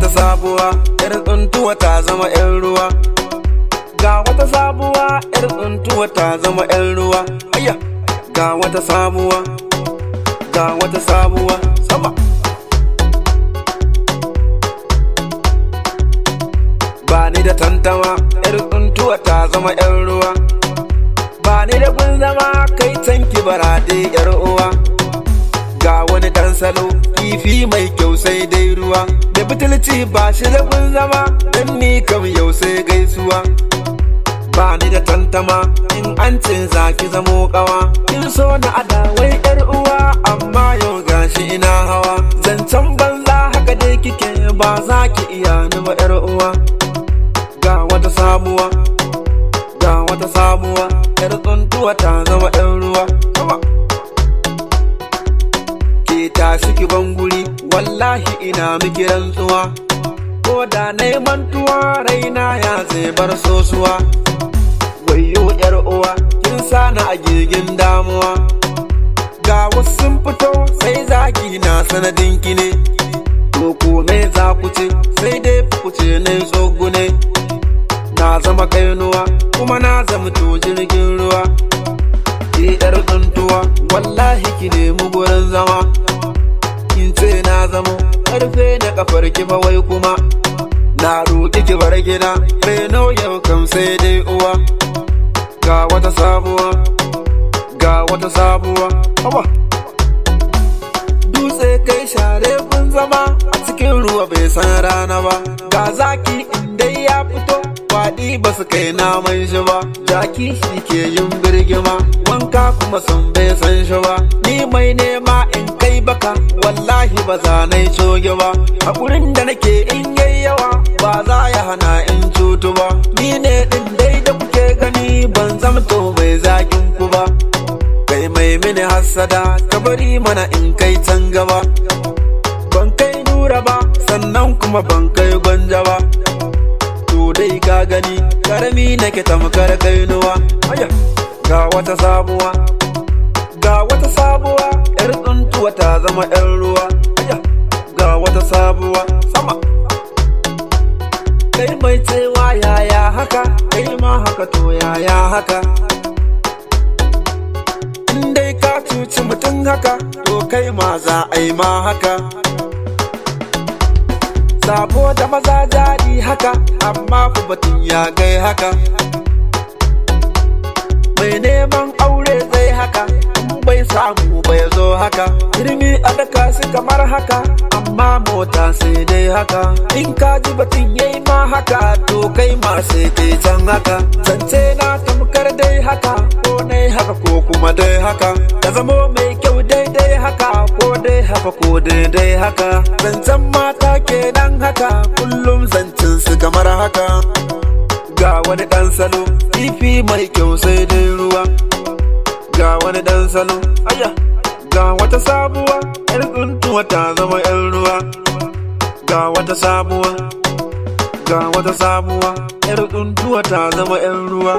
wata sabuwa yar tsuntuwa ta zama yan ruwa. Ga wata sabuwa yar tsuntuwa ta zama yan ruwa. Ayya ga wata sabuwa, ga wata sabuwa sama. Ba ni da tantama yar tsuntuwa ta zama yan ruwa. Ba ni da gun zama kai tanki barade yar uwa. Ga wani dan salo kifi mai kyau sai dai ruwa. Da butulci ba shi da gun zama dan ni kam yau sai gaisuwa. Ba ni da tantama in an ce zaki zamo kawa. Kin so na adawai yar uwa amma yau gashi ina hawa. Zancen banza haka dai kike ba za ki iya ni ba yar uwa. Ga wata sabuwa, ga wata sabuwa yar tsuntuwa ta zama yan ruwa. Ke tashi ki ban guri wallahi ina miki rantsuwa. Ko da nayi mantuwa raina ya zai bar sosuwa. Wayyo yar uwa kin sana a gigin damuwa. Ga wasu sun fito sai zagi na sanadin ki ne. To kome za ku ce sai dai ku ce nayi tsogune. Na zama kainuwa kuma na zama to jirgin ruwa. Ki yar tsuntuwa wallahi ki nemi gurin zama. Kin ce na zamo karfe na kafar ki fa wai kuma. Na roƙi ki bar gida reno yau kam sai dai uwa. Ga wata sabuwa, ga wata sabuwa hawa. Dutse kai share kun zama a cikin ruwa bai san rana ba. Ga zaki inda ya fito faɗi ba su kai naman shi ba. Jaki shi ke yin birgima wanka kuma sun bai san shi ba. Ni mai nema in kai baka wallahi ba za na yi coge ba. Hakurin da nake in yayi yawa ba za ya hana in cutu ba. Ni ne ɗin dai da kuke gani ban zamto mai zagin ku ba. Kai mai mini hassada ka bari mana in kai can gaba. Ban kai nura ba sannan kuma ban kai gwanja ba. To dai ka gani karami nake tamkar kainuwa. Aya ga wata sabuwa, ga wata sabuwa yar tsuntuwa ta zama yan ruwa. Aya ga wata sabuwa sama. Kai mai cewa yaya haka kai ma haka to yaya haka. In dai ka cuci mutum haka to kai ma za a yi ma haka. Sabo da maza jari haka amma fa batun ya gai haka. Mai neman aure zai haka in bai samu bai zo haka. Irmi a daka su kamar haka amma mota sai dai haka. In ka ji batun yayi ma haka to kai ma sai kai can haka. Zance na tamkar dai haka ko nai haka ko kuma dai haka. Ka zamo mai kyau daidai haka ko dai haka ko daidai haka. Zancen mata kenan haka kullum zancen su kamar haka. Ga wani dan salo kifi mai kyau sai dai ruwa. Ga wani dan salo aya ga wata sabuwa yar tsuntuwa ta zama yan ruwa. Ga wata sabuwa, ga wata sabuwa yar tsuntuwa ta zama yan ruwa.